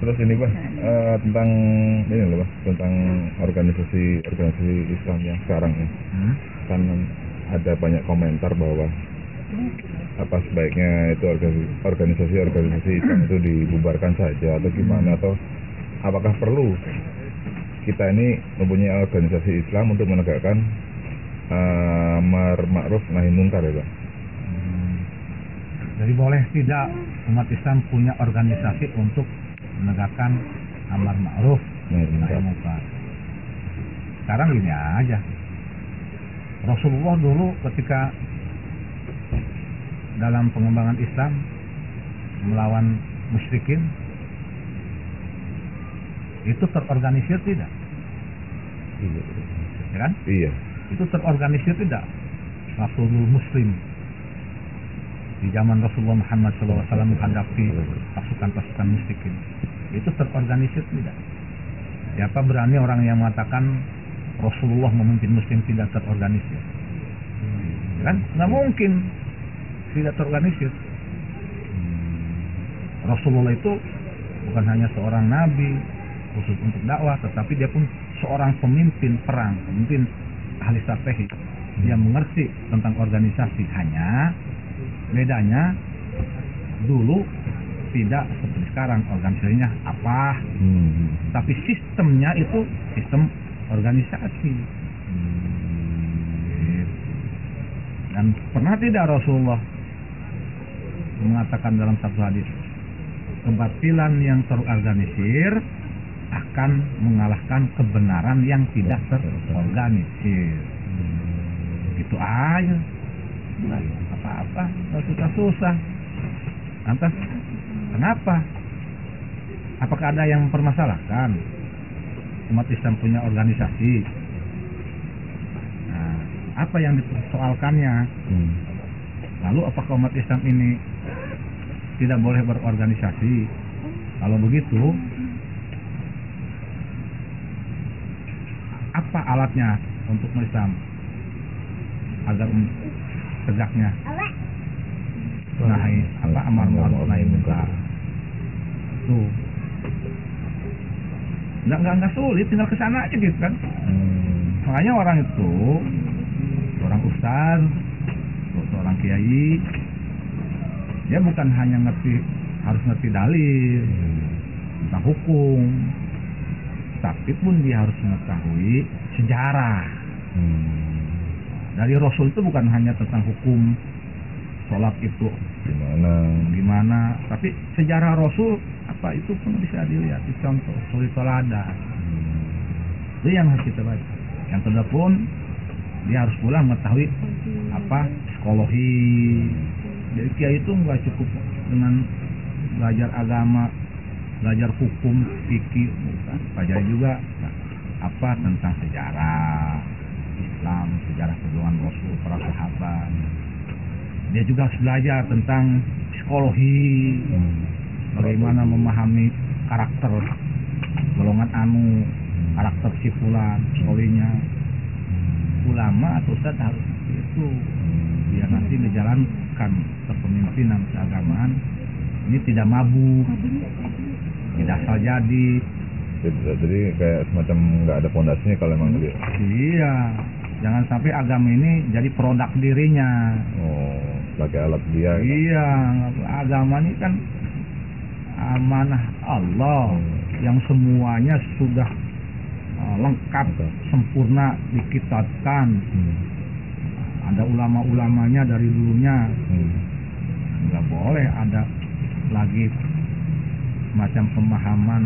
Terus ini Bah, tentang ini loh Bah, tentang organisasi Islam yang sekarang ya. Kan ada banyak komentar bahwa apa sebaiknya itu organisasi Islam itu dibubarkan saja atau gimana, atau apakah perlu kita ini mempunyai organisasi Islam untuk menegakkan amar ma'ruf nahi munkar ya Pak? Jadi boleh tidak umat Islam punya organisasi untuk menegakkan amar ma'ruf nahi munkar? Sekarang gini aja, Rasulullah dulu ketika dalam pengembangan Islam melawan musyrikin itu terorganisir tidak? Ya kan? Iya. Itu terorganisir tidak? Rasulul Muslim di zaman Rasulullah Muhammad SAW menghadapi pasukan-pasukan musyrikin itu terorganisir tidak? Siapa berani orang yang mengatakan Rasulullah memimpin Muslim tidak terorganisir? Ya kan? Nggak mungkin tidak terorganisir. Rasulullah itu bukan hanya seorang nabi khusus untuk dakwah, tetapi dia pun seorang pemimpin perang, pemimpin ahli strategi. Dia mengerti tentang organisasi. Hanya bedanya dulu tidak seperti sekarang organisasinya apa, tapi sistemnya itu sistem organisasi. Dan pernah tidak Rasulullah mengatakan dalam satu hadis, kebatilan yang terorganisir akan mengalahkan kebenaran yang tidak terorganisir. Itu aja, nggak apa-apa, nggak susah-susah. Lantas kenapa? Apakah ada yang mempermasalahkan umat Islam punya organisasi? Nah, apa yang dipersoalkannya? Lalu apakah umat Islam ini tidak boleh berorganisasi? Kalau begitu, apa alatnya untuk Islam agar tegaknya amar ma'ruf nahi munkar? Tuh, nggak sulit, tinggal kesana aja gitu kan. Makanya orang itu, orang ustaz, seorang kiai, dia bukan hanya harus ngerti dalil tentang hukum, tapi pun dia harus mengetahui sejarah. Dari Rasul itu bukan hanya tentang hukum sholat itu gimana, tapi sejarah Rasul apa itu pun bisa dilihat, dicontoh, suri teladan. Itu yang harus kita baca. Yang kedua pun dia harus pula mengetahui apa psikologi. Jadi kiai itu nggak cukup dengan belajar agama, belajar hukum, fikih, bukan. Belajar juga apa tentang sejarah Islam, sejarah perjuangan Rasul, para sahabat. Dia juga harus belajar tentang psikologi, bagaimana memahami karakter golongan anu, karakter si fulan, psikologinya. Ulama atau ustadz harus itu, biar nanti menjalankan kepemimpinan keagamaan ini tidak mabuk, tidak asal jadi. Jadi kayak semacam nggak ada pondasinya kalau emang dia. Iya, jangan sampai agama ini jadi produk dirinya. Oh, sebagai alat dia. Iya, agama ini kan amanah Allah yang semuanya sudah lengkap, sempurna dikitabkan. Ada ulama-ulamanya dari dulunya. Nggak boleh ada lagi macam pemahaman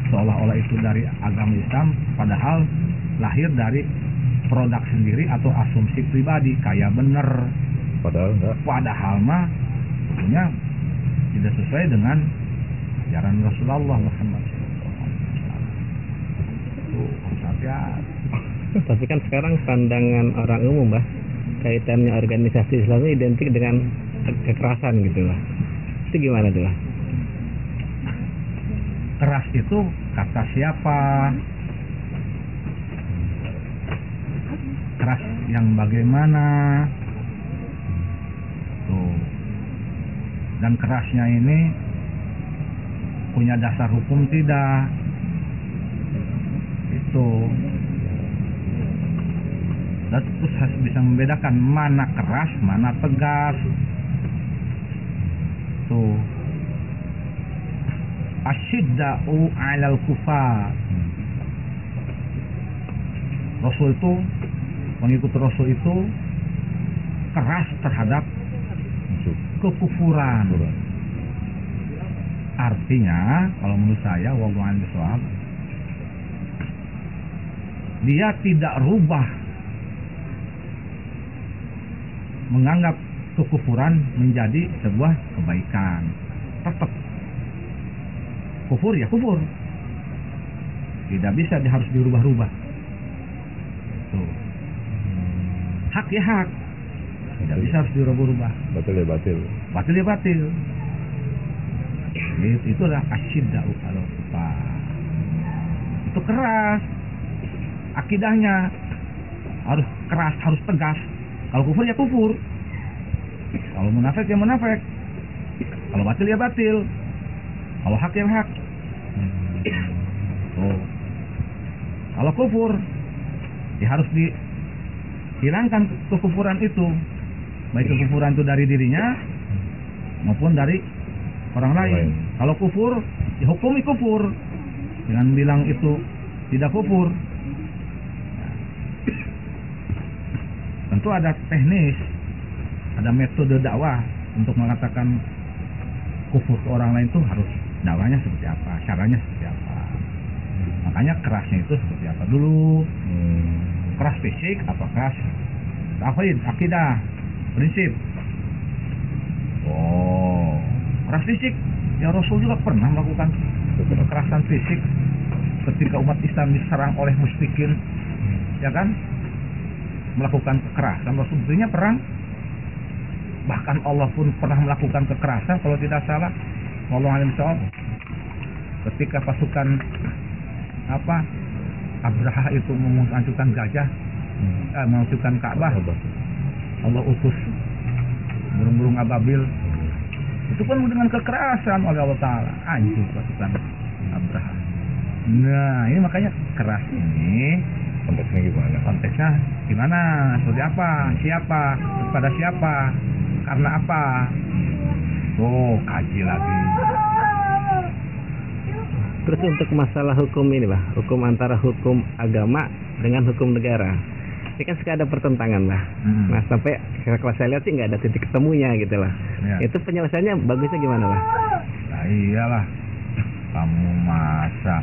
seolah-olah itu dari agama Islam, padahal lahir dari produk sendiri atau asumsi pribadi, kayak bener, padahal enggak. Padahal mah punya tidak sesuai dengan ajaran Rasulullah Muhammad. Tapi kan sekarang pandangan orang umum, Mbah, kaitannya organisasi Islam identik dengan kekerasan gitu, Mbah. Itu gimana tuh, Mbah? Keras itu kata siapa? Keras yang bagaimana? Tuh. Dan kerasnya ini punya dasar hukum tidak. Itu. Dan terus harus bisa membedakan mana keras, mana tegas. Tuh. Asyidda'u 'alal kufar. Rasul itu, pengikut Rasul itu keras terhadap kekufuran. Artinya, kalau menurut saya, wallahu a'lam bishawab, dia tidak rubah menganggap kekufuran menjadi sebuah kebaikan. Tetap kufur ya kufur, tidak bisa harus dirubah-rubah. Tuh. Hak ya hak, tidak bisa harus dirubah-rubah. Batil ya batil. Batil ya batil. Itulah asyidda'u 'alal kufar. Itu keras. Akidahnya harus keras, harus tegas. Kalau kufur ya kufur. Kalau munafik ya munafik. Kalau batil ya batil. Kalau hak ya hak. Oh. Kalau kufur ya harus dihilangkan kekufuran itu. Baik kekufuran itu dari dirinya maupun dari orang lain. Kalau kufur ya hukumi kufur. Jangan bilang itu tidak kufur. Tentu ada teknis, ada metode dakwah untuk mengatakan kufur ke orang lain itu harus dakwahnya seperti apa, caranya seperti apa. Makanya kerasnya itu seperti apa dulu. Keras fisik apa keras akidah, prinsip. Oh, keras fisik. Ya Rasul juga pernah melakukan kekerasan fisik ketika umat Islam diserang oleh musyrikin, ya kan? Melakukan kekerasan. Rasul tentunya perang. Bahkan Allah pun pernah melakukan kekerasan kalau tidak salah. Wallahu a'lam bishawab. Ketika pasukan Abraha itu menghancurkan gajah, menghancurkan Ka'bah, Allah utus burung-burung ababil. Itu pun dengan kekerasan oleh Allah Ta'ala. Hancur pasukan Abraha. Nah, ini makanya keras ini. Konteksnya gimana? Konteksnya gimana? Seperti apa? Siapa? Kepada siapa? Karena apa? Oh, kaji lagi. Terus untuk masalah hukum ini, Bah, hukum antara hukum agama dengan hukum negara, ini kan suka ada pertentangan, Bah. Nah, sampai kalau saya lihat sih nggak ada titik ketemunya gitu lah. Ya. Itu penyelesaiannya bagusnya gimana, Bah? Nah, iyalah. Kamu masa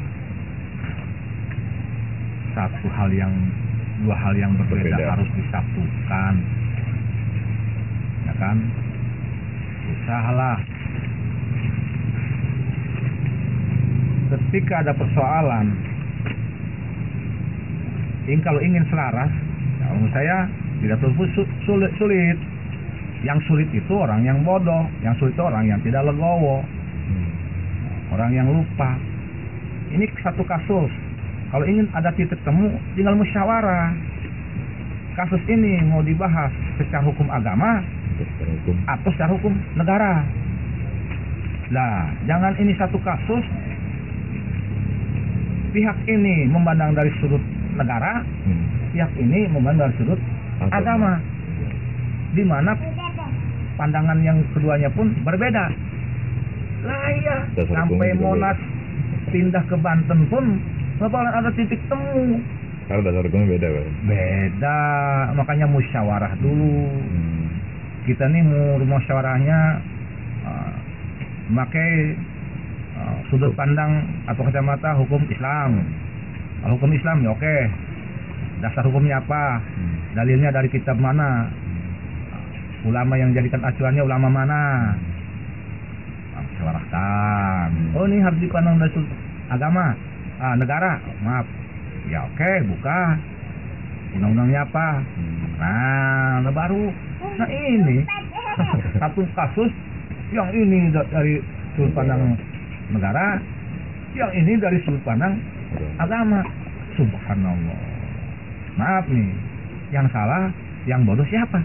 dua hal yang berbeda harus disatukan, ya kan? Usahalah. Ketika ada persoalan, kalau ingin selaras, ya, menurut saya tidak perlu sulit. Yang sulit itu orang yang bodoh, yang sulit itu orang yang tidak legowo, orang yang lupa. Ini satu kasus. Kalau ingin ada titik temu, tinggal musyawarah. Kasus ini mau dibahas secara hukum agama atau secara hukum negara. Nah, jangan ini satu kasus, pihak ini memandang dari sudut negara, pihak ini memandang dari sudut agama, di mana pandangan yang keduanya pun berbeda. Lah iya, sampai Monas pindah ke Banten pun bakalan ada titik temu. Karena dasar hukumnya beda, Pak. Beda, makanya musyawarah dulu. Kita nih mau musyawarahnya memakai sudut pandang atau kacamata hukum Islam. Kalau hukum Islam ya oke. Dasar hukumnya apa? Dalilnya dari kitab mana? Ulama yang jadikan acuannya ulama mana? Musyawarahkan. Oh, ini harus dipandang dari sudut agama. Negara, maaf. Ya oke, buka. Undang-undangnya apa? Nah baru. Nah ini satu kasus, yang ini dari sudut pandang negara, yang ini dari sudut pandang agama. Subhanallah. Maaf nih, yang salah, yang bodoh siapa?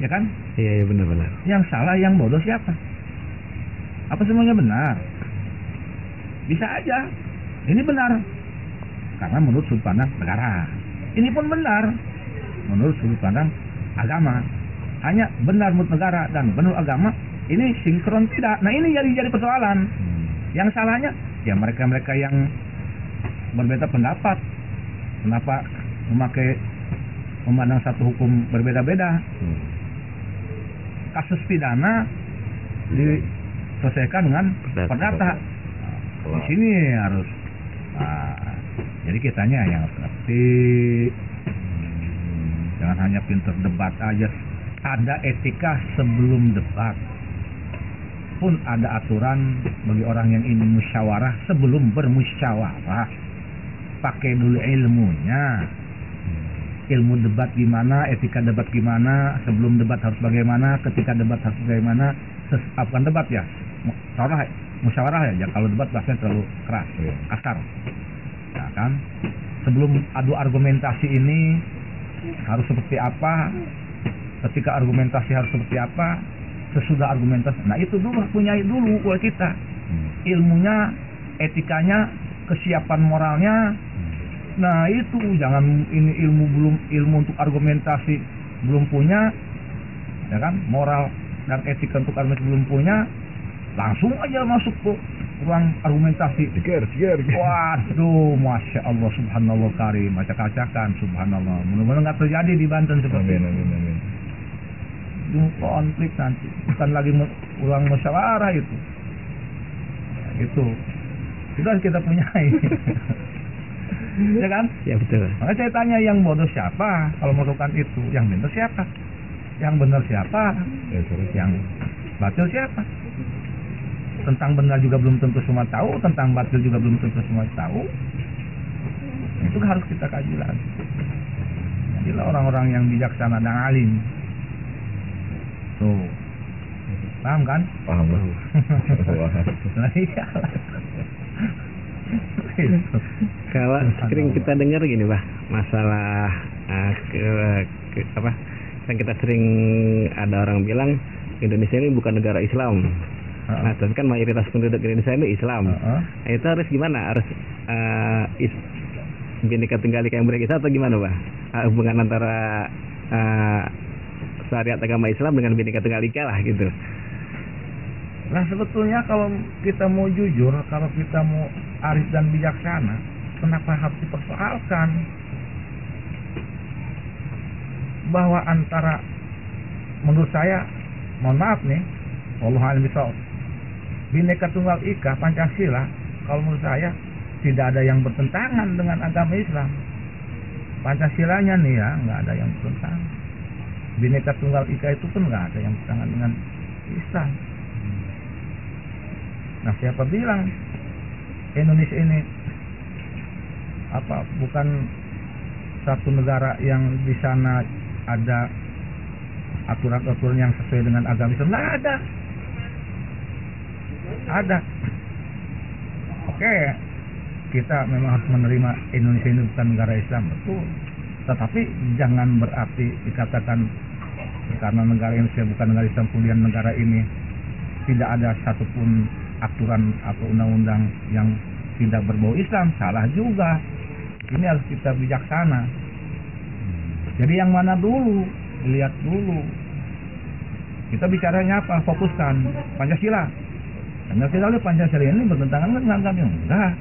Ya kan? Iya benar-benar. Yang salah, yang bodoh siapa? Apa semuanya benar? Bisa aja. Ini benar karena menurut sudut pandang negara. Ini pun benar menurut sudut pandang agama. Hanya benar menurut negara dan benar agama ini sinkron tidak. Nah ini jadi persoalan. Yang salahnya ya mereka-mereka yang berbeda pendapat. Kenapa memandang satu hukum berbeda-beda? Kasus pidana diselesaikan dengan perdata. Di sini harus. Jadi kitanya yang harus ngerti. Jangan hanya pinter debat aja. Ada etika sebelum debat. Pun ada aturan bagi orang yang ingin musyawarah sebelum bermusyawarah. Pakai dulu ilmunya. Ilmu debat gimana, etika debat gimana, sebelum debat harus bagaimana, ketika debat harus bagaimana. Bukan debat ya. Musyawarah ya. Kalau debat bahasanya terlalu keras, kasar. Ya kan? Sebelum adu argumentasi ini harus seperti apa? Ketika argumentasi harus seperti apa? Sesudah argumentasi. Nah, itu dulu punya dulu buat kita. Ilmunya, etikanya, kesiapan moralnya. Nah, itu jangan ini ilmu untuk argumentasi belum punya. Ya kan? Moral dan etika untuk argumentasi belum punya. Langsung aja masuk ke ruang argumentasi. Gear. Waduh, masya Allah, subhanallah karim, acak-acakan, subhanallah. Mudah-mudahan nggak terjadi di Banten seperti itu. Amin. Konflik nanti, bukan lagi ulang musyawarah itu. Itu sudah kita punyai. Ya kan? Ya betul. Makanya saya tanya yang bodoh siapa kalau melakukan itu, yang benar siapa? Yang benar siapa? Yang batil siapa? Tentang benar juga belum tentu semua tahu, tentang batil juga belum tentu semua tahu. Itu harus kita kaji lagi. Jadilah orang-orang yang bijaksana dan alim. Tuh, paham kan? Paham. Nah, iya. Kalau sering kita dengar gini Pak, masalah yang kita sering ada orang bilang Indonesia ini bukan negara Islam. Nah, tapi kan mayoritas penduduk Indonesia ini Islam. Nah, itu harus gimana? Harus Bhinneka Tunggal Ika yang berbeda atau gimana, Pak? Hubungan antara syariat agama Islam dengan Bhinneka Tunggal Ika lah gitu. Nah, sebetulnya kalau kita mau jujur, kalau kita mau arif dan bijaksana, kenapa harus dipersoalkan bahwa antara, menurut saya, mohon maaf nih, wallahu a'lam bishawab, Bhinneka Tunggal Ika Pancasila kalau menurut saya tidak ada yang bertentangan dengan agama Islam. Pancasilanya nih ya nggak ada yang bertentangan. Bhinneka Tunggal Ika itu pun nggak ada yang bertentangan dengan Islam. Nah, siapa bilang Indonesia ini bukan satu negara yang di sana ada aturan-aturan yang sesuai dengan agama Islam? Nggak ada. Ada. Oke, kita memang harus menerima Indonesia ini bukan negara Islam, betul. Tetapi jangan berarti dikatakan karena negara Indonesia bukan negara Islam kemudian negara ini tidak ada satupun aturan atau undang-undang yang tidak berbau Islam. Salah juga. Ini harus kita bijaksana. Jadi yang mana dulu? Lihat dulu. Kita bicaranya apa? Fokuskan Pancasila. Pancasila ini bertentangan dengan agama? Enggak.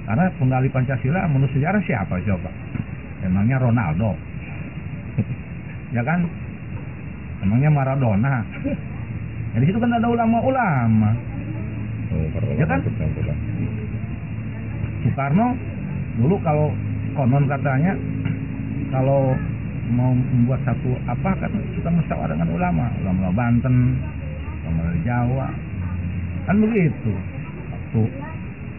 Karena penggali Pancasila menurut sejarah siapa coba? Emangnya Ronaldo? Ya kan? Emangnya Maradona? Jadi situ kan ada ulama-ulama. Ya kan? Soekarno dulu kalau konon katanya kalau mau membuat satu apa kan kita musyawarah dengan ulama Banten, ulama Jawa, kan begitu. Waktu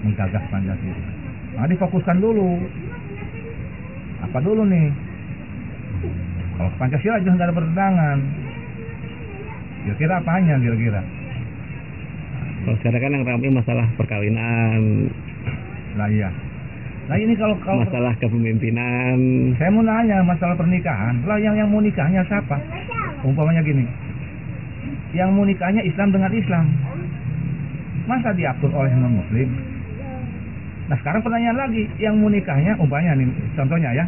menggagas Pancasila. Nah, difokuskan dulu. Apa dulu nih? Kalau Pancasila jangan ada bertentangan. Kira-kira apanya kira-kira? Kalau sekarang kan yang ramai masalah perkawinan. Lah iya. Nah ini kalau masalah kepemimpinan. Saya mau nanya masalah pernikahan. Lah yang mau nikahnya siapa? Umpamanya gini. Yang mau nikahnya Islam dengan Islam. masa diatur oleh non muslim? Nah sekarang pertanyaan lagi, yang mau nikahnya umpamanya nih contohnya ya,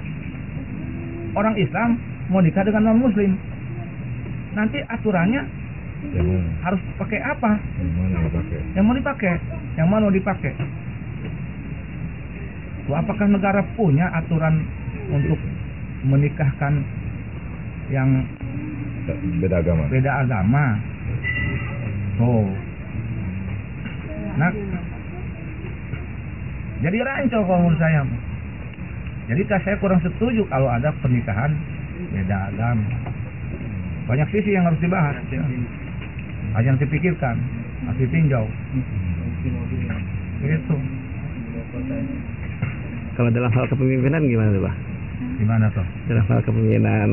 orang Islam mau nikah dengan non muslim, nanti aturannya harus pakai apa? Yang mau dipakai? Yang mana mau dipakai? Apakah negara punya aturan untuk menikahkan yang beda agama? Oh, nah, jadi rancu kalau menurut saya. Jadi saya kurang setuju kalau ada pernikahan beda agama. Banyak sisi yang harus dibahas, ya. Yang dipikirkan, harus ditinjau. Itu. Kalau dalam hal kepemimpinan gimana tuh, Pak? Gimana tuh? Dalam hal kepemimpinan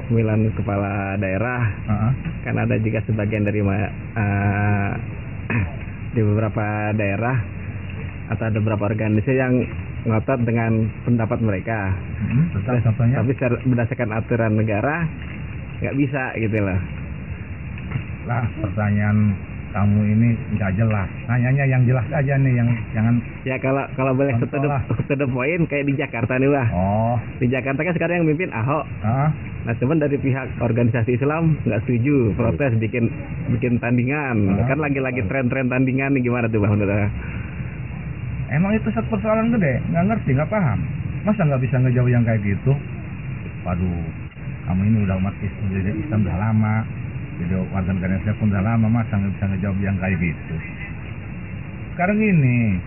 pemilihan kepala daerah, kan ada juga sebagian dari di beberapa daerah atau ada beberapa organisasi yang ngotot dengan pendapat mereka. Tapi berdasarkan aturan negara nggak bisa gitu loh. Lah pertanyaan kamu ini nggak jelas. Nanyanya yang jelas aja nih, yang jangan. Ya kalau boleh to the point kayak di Jakarta nih, Pak. Oh. Di Jakarta kan sekarang yang mimpin Ahok. Nah cuman dari pihak organisasi Islam nggak setuju, protes bikin tandingan. Kan lagi-lagi tren-tren tandingan nih, gimana tuh, Bang? Emang itu satu persoalan gede, nggak ngerti, nggak paham. Masa nggak bisa ngejauh yang kayak gitu? Waduh, kamu ini udah umat Islam udah lama, jadi warga negara Indonesia pun udah lama, masa nggak bisa ngejawab yang kayak gitu? Sekarang ini,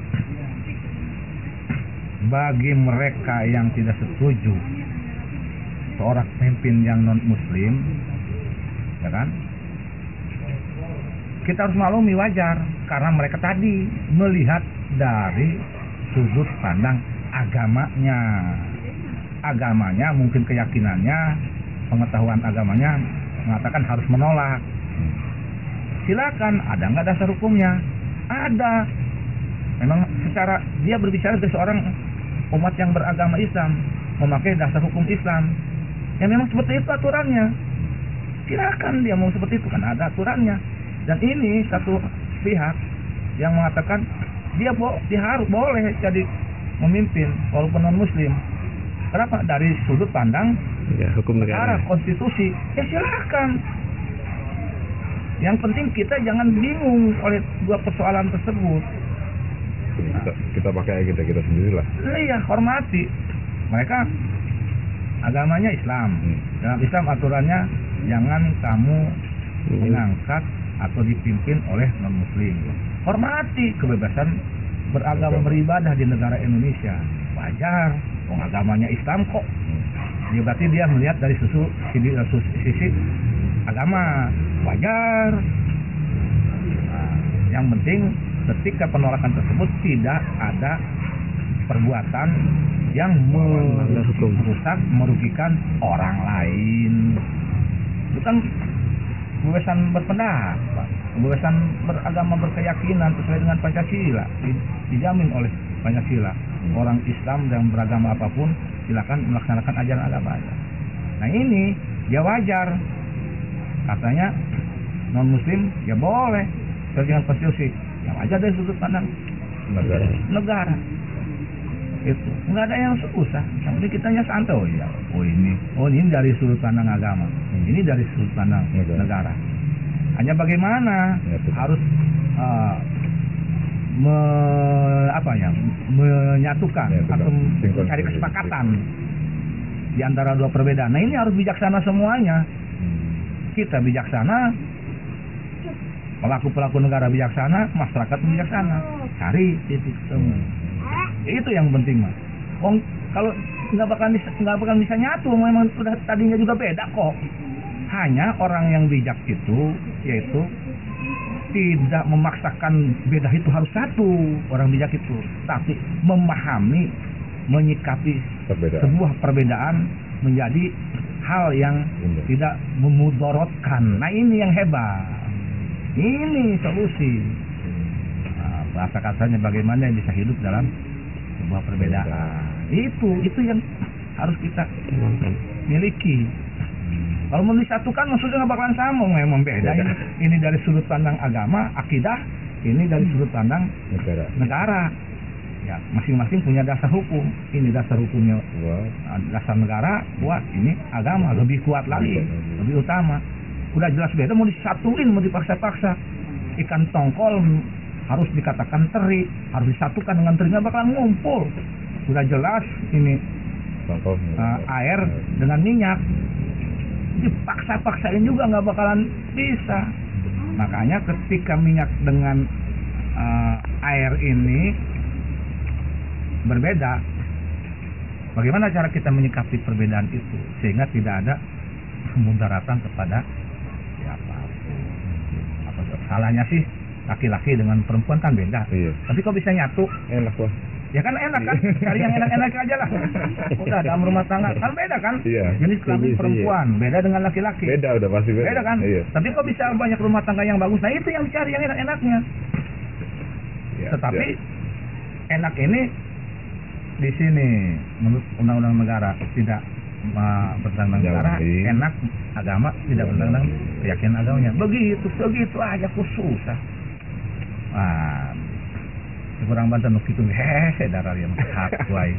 bagi mereka yang tidak setuju seorang pemimpin yang non Muslim, ya kan? Kita harus maklumi, wajar, karena mereka tadi melihat dari sudut pandang agamanya, mungkin keyakinannya, pengetahuan agamanya mengatakan harus menolak. Silakan, ada nggak dasar hukumnya? Ada. Memang secara dia berbicara ke seorang umat yang beragama Islam, memakai dasar hukum Islam, ya memang seperti itu aturannya. Silakan dia mau seperti itu, kan ada aturannya. Dan ini satu pihak yang mengatakan dia harus boleh jadi memimpin walaupun non Muslim. Kenapa? Dari sudut pandang hukum negara, konstitusi. Ya silakan. Yang penting kita jangan bingung oleh dua persoalan tersebut. Kita pakai kita sendiri lah. Iya, hormati. Mereka agamanya Islam. Dalam Islam aturannya jangan kamu mengangkat atau dipimpin oleh non Muslim. Hormati kebebasan beragama, beribadah di negara Indonesia. Wajar, agamanya Islam kok. Dia berarti dia melihat dari sisi agama. Wajar. Nah, yang penting ketika penolakan tersebut tidak ada perbuatan yang merusak, merugikan orang lain. Itu kan kebebasan berpendapat, kebebasan beragama, berkeyakinan sesuai dengan Pancasila, dijamin oleh Pancasila. Orang Islam dan beragama apapun silakan melaksanakan ajaran agamanya. Nah ini ya wajar, katanya non Muslim ya boleh sesuai dengan konstitusi, ya wajar dari sudut pandang negara. Itu nggak ada yang susah, yang penting kitanya santai. Ini dari sudut pandang agama, ini dari sudut pandang negara. Hanya bagaimana harus menyatukan atau mencari kesepakatan di antara dua perbedaan. Nah ini harus bijaksana semuanya. Kita bijaksana, pelaku negara bijaksana, masyarakat bijaksana. Cari titik temu. Itu yang penting, Mas. Kalau nggak bakal bisa nyatu, memang sudah tadinya juga beda kok. Hanya orang yang bijak itu yaitu tidak memaksakan beda itu harus satu, orang bijak itu, tapi memahami, menyikapi sebuah perbedaan menjadi hal yang tidak memudorotkan. Nah ini yang hebat, ini solusi. Bahasa kasarnya bagaimana bisa hidup dalam sebuah perbedaan. Itu yang harus kita miliki. Kalau mau disatukan maksudnya nggak bakalan sama, memang beda. Ini dari sudut pandang agama, akidah, ini dari sudut pandang negara. Ya, masing-masing punya dasar hukum. Ini dasar hukumnya dasar negara kuat, ini agama lebih kuat lagi, lebih utama. Udah jelas beda, mau disatuin, mau dipaksa-paksa. Ikan tongkol harus dikatakan teri, harus disatukan dengan teri, nggak bakalan ngumpul. Udah jelas ini air dengan minyak, dipaksa-paksain juga nggak bakalan bisa. Makanya ketika minyak dengan air ini berbeda, bagaimana cara kita menyikapi perbedaan itu sehingga tidak ada mudaratan kepada siapapun. Apa salahnya sih laki-laki dengan perempuan kan beda, tapi kok bisa nyatu? Enak lah. Ya kan enak kan, cari yang enak-enak aja lah. Udah dalam rumah tangga kan beda kan, jenis kelamin perempuan beda dengan laki-laki. Beda udah pasti beda kan. Tapi kok bisa banyak rumah tangga yang bagus? Nah itu yang dicari, yang enak-enaknya. Tetapi enak ini di sini menurut undang-undang negara tidak bertentangan negara, enak agama tidak bertentangan keyakinan agamanya. Begitu aja kok susah. Kurang bantu gitu hehe darah yang hak wae.